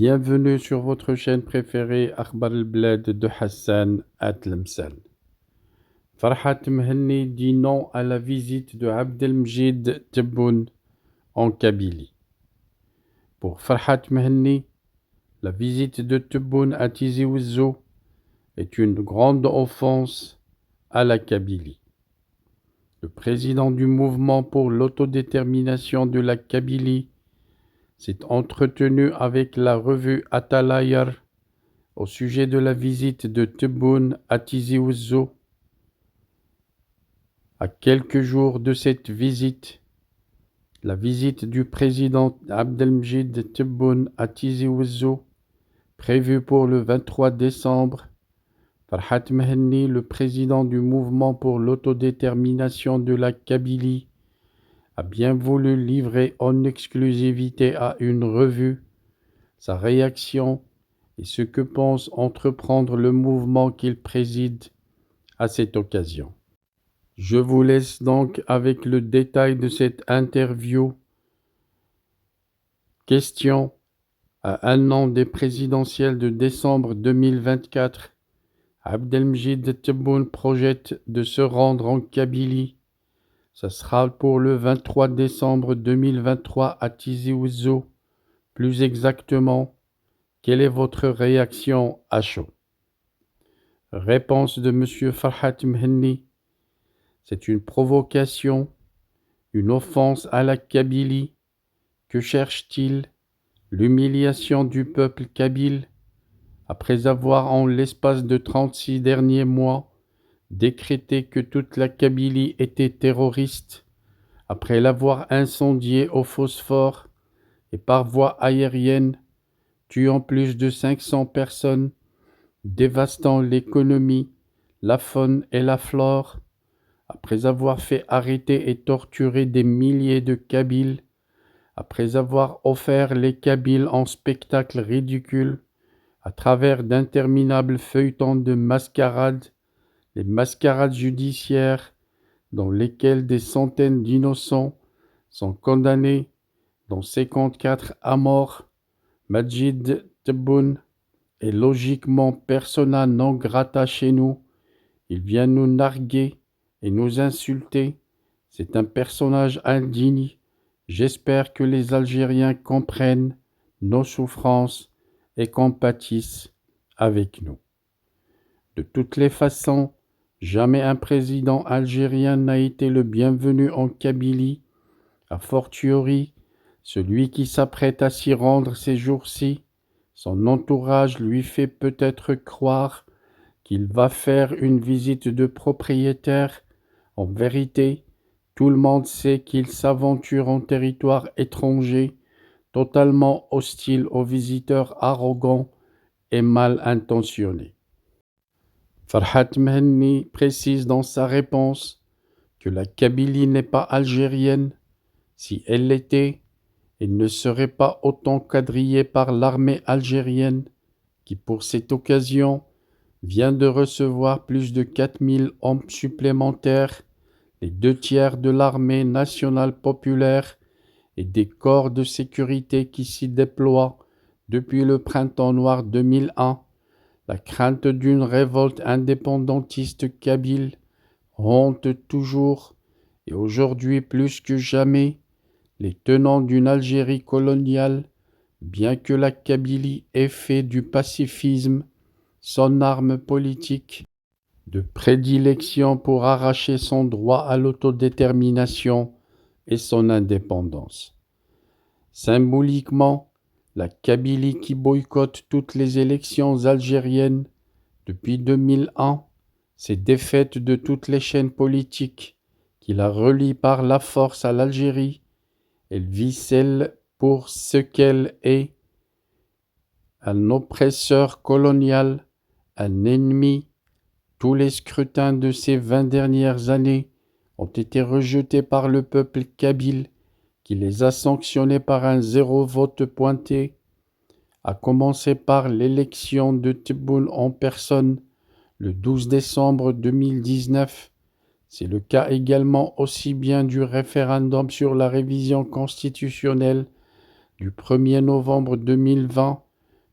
Bienvenue sur votre chaîne préférée Akhbar al-Blad de Hassan Atlemsal. Farhat Mhenni dit non à la visite de Abdelmjid Tebboune en Kabylie. Pour Farhat Mhenni, la visite de Tebboune à Tizi Ouzou est une grande offense à la Kabylie. Le président du mouvement pour l'autodétermination de la Kabylie s'est entretenu avec la revue Atalayar au sujet de la visite de Tebboune à Tizi Ouzou. À quelques jours de cette visite, la visite du président Abdelmjid Tebboune à Tizi Ouzou, prévue pour le 23 décembre, Farhat Mhenni, le président du mouvement pour l'autodétermination de la Kabylie, a bien voulu livrer en exclusivité à une revue sa réaction et ce que pense entreprendre le mouvement qu'il préside à cette occasion. Je vous laisse donc avec le détail de cette interview. Question: à un an des présidentielles de décembre 2024, Abdelmjid Tebboune projette de se rendre en Kabylie. Ça sera pour le 23 décembre 2023 à Tizi Ouzou. Plus exactement, quelle est votre réaction à chaud? Réponse de M. Farhat Mhenni: c'est une provocation, une offense à la Kabylie. Que cherche-t-il? L'humiliation du peuple kabyle, après avoir en l'espace de 36 derniers mois décrété que toute la Kabylie était terroriste, après l'avoir incendiée au phosphore et par voie aérienne, tuant plus de 500 personnes, dévastant l'économie, la faune et la flore, après avoir fait arrêter et torturer des milliers de Kabyles, après avoir offert les Kabyles en spectacle ridicule, à travers d'interminables feuilletons de mascarades, les mascarades judiciaires, dans lesquelles des centaines d'innocents sont condamnés, dont 54 à mort, Majid Tebboune est logiquement persona non grata chez nous. Il vient nous narguer et nous insulter. C'est un personnage indigne. J'espère que les Algériens comprennent nos souffrances et compatissent avec nous. De toutes les façons, jamais un président algérien n'a été le bienvenu en Kabylie, a fortiori celui qui s'apprête à s'y rendre ces jours-ci. Son entourage lui fait peut-être croire qu'il va faire une visite de propriétaire. En vérité, tout le monde sait qu'il s'aventure en territoire étranger, totalement hostile aux visiteurs arrogants et mal intentionnés. Farhat Mhenni précise dans sa réponse que la Kabylie n'est pas algérienne. Si elle l'était, elle ne serait pas autant quadrillée par l'armée algérienne, qui pour cette occasion vient de recevoir plus de 4000 hommes supplémentaires, les 2/3 de l'armée nationale populaire et des corps de sécurité qui s'y déploient depuis le printemps noir 2001. La crainte d'une révolte indépendantiste kabyle hante toujours, et aujourd'hui plus que jamais, les tenants d'une Algérie coloniale, bien que la Kabylie ait fait du pacifisme son arme politique de prédilection pour arracher son droit à l'autodétermination et son indépendance. Symboliquement, la Kabylie qui boycotte toutes les élections algériennes depuis 2001, s'est défaite de toutes les chaînes politiques qui la relient par la force à l'Algérie. Elle vit celle pour ce qu'elle est, un oppresseur colonial, un ennemi. Tous les scrutins de ces 20 dernières années ont été rejetés par le peuple kabyle, qui les a sanctionnés par un zéro vote pointé, à commencer par l'élection de Tebboune en personne le 12 décembre 2019. C'est le cas également aussi bien du référendum sur la révision constitutionnelle du 1er novembre 2020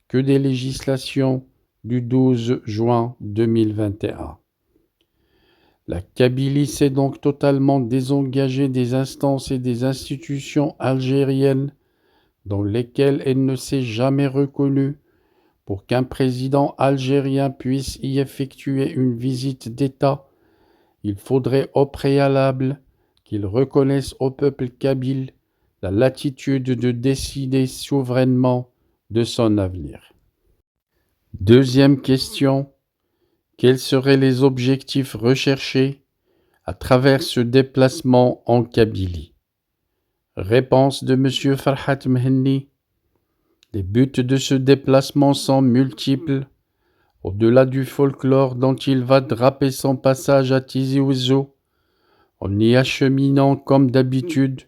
que des législations du 12 juin 2021. La Kabylie s'est donc totalement désengagée des instances et des institutions algériennes dans lesquelles elle ne s'est jamais reconnue pour qu'un président algérien puisse y effectuer une visite d'État. Il faudrait au préalable qu'il reconnaisse au peuple kabyle la latitude de décider souverainement de son avenir. Deuxième question. Quels seraient les objectifs recherchés à travers ce déplacement en Kabylie? Réponse de M. Farhat Mhenni. Les buts de ce déplacement sont multiples. Au-delà du folklore dont il va draper son passage à Tizi Ouzou, en y acheminant comme d'habitude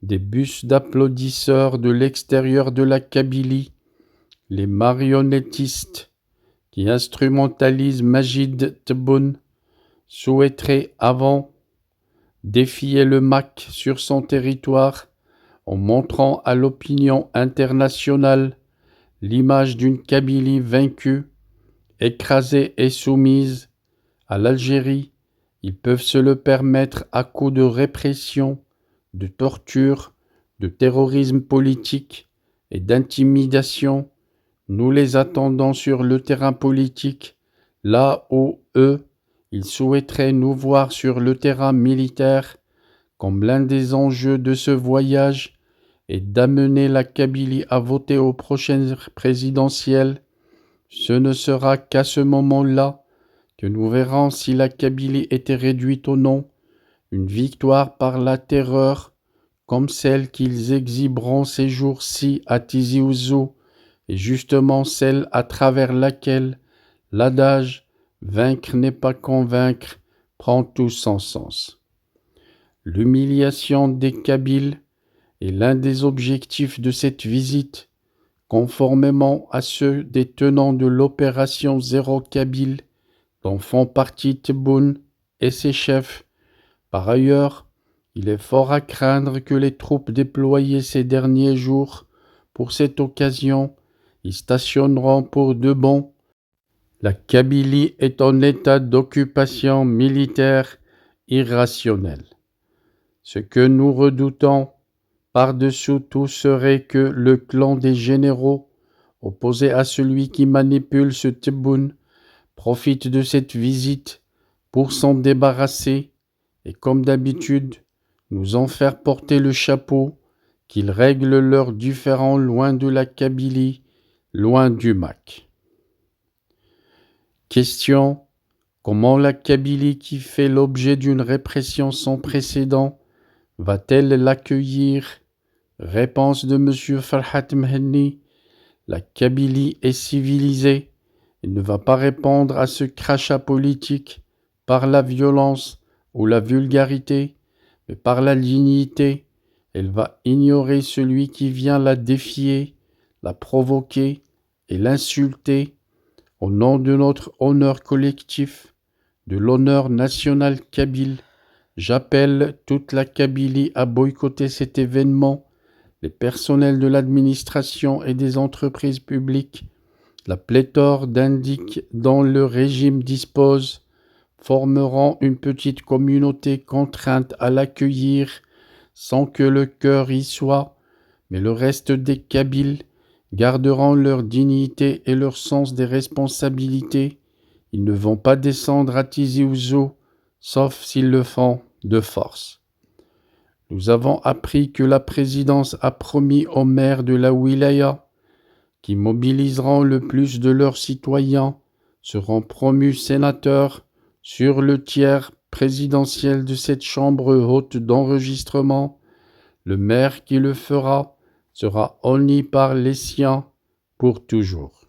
des bus d'applaudisseurs de l'extérieur de la Kabylie, les marionnettistes qui instrumentalisent Majid Tebboune souhaiteraient avant défier le MAC sur son territoire en montrant à l'opinion internationale l'image d'une Kabylie vaincue, écrasée et soumise. À l'Algérie, ils peuvent se le permettre à coups de répression, de torture, de terrorisme politique et d'intimidation. Nous les attendons sur le terrain politique, là où eux, ils souhaiteraient nous voir sur le terrain militaire, comme l'un des enjeux de ce voyage est d'amener la Kabylie à voter aux prochaines présidentielles. Ce ne sera qu'à ce moment-là que nous verrons si la Kabylie était réduite ou non, une victoire par la terreur, comme celle qu'ils exhiberont ces jours-ci à Tizi Ouzou, et justement celle à travers laquelle l'adage « vaincre n'est pas convaincre » prend tout son sens. L'humiliation des Kabyles est l'un des objectifs de cette visite, conformément à ceux des tenants de l'opération Zéro Kabyle, dont font partie Tebboune et ses chefs. Par ailleurs, il est fort à craindre que les troupes déployées ces derniers jours pour cette occasion y stationneront pour de bon. La Kabylie est en état d'occupation militaire irrationnelle. Ce que nous redoutons par-dessous tout serait que le clan des généraux, opposé à celui qui manipule ce Tebboune, profite de cette visite pour s'en débarrasser et, comme d'habitude, nous en faire porter le chapeau, qu'ils règlent leurs différends loin de la Kabylie, loin du MAC. Question. Comment la Kabylie, qui fait l'objet d'une répression sans précédent, va-t-elle l'accueillir? Réponse de M. Farhat Mhenni. La Kabylie est civilisée et ne va pas répondre à ce crachat politique par la violence ou la vulgarité, mais par la dignité. Elle va ignorer celui qui vient la défier, la provoquer et l'insulter. Au nom de notre honneur collectif, de l'honneur national kabyle, j'appelle toute la Kabylie à boycotter cet événement. Les personnels de l'administration et des entreprises publiques, la pléthore d'indiques dont le régime dispose, formeront une petite communauté contrainte à l'accueillir sans que le cœur y soit, mais le reste des Kabyles garderont leur dignité et leur sens des responsabilités. Ils ne vont pas descendre à Tizi Ouzou, sauf s'ils le font de force. Nous avons appris que la présidence a promis aux maires de la wilaya, qui mobiliseront le plus de leurs citoyens, seront promus sénateurs sur le tiers présidentiel de cette chambre haute d'enregistrement. Le maire qui le fera sera honni par les siens pour toujours.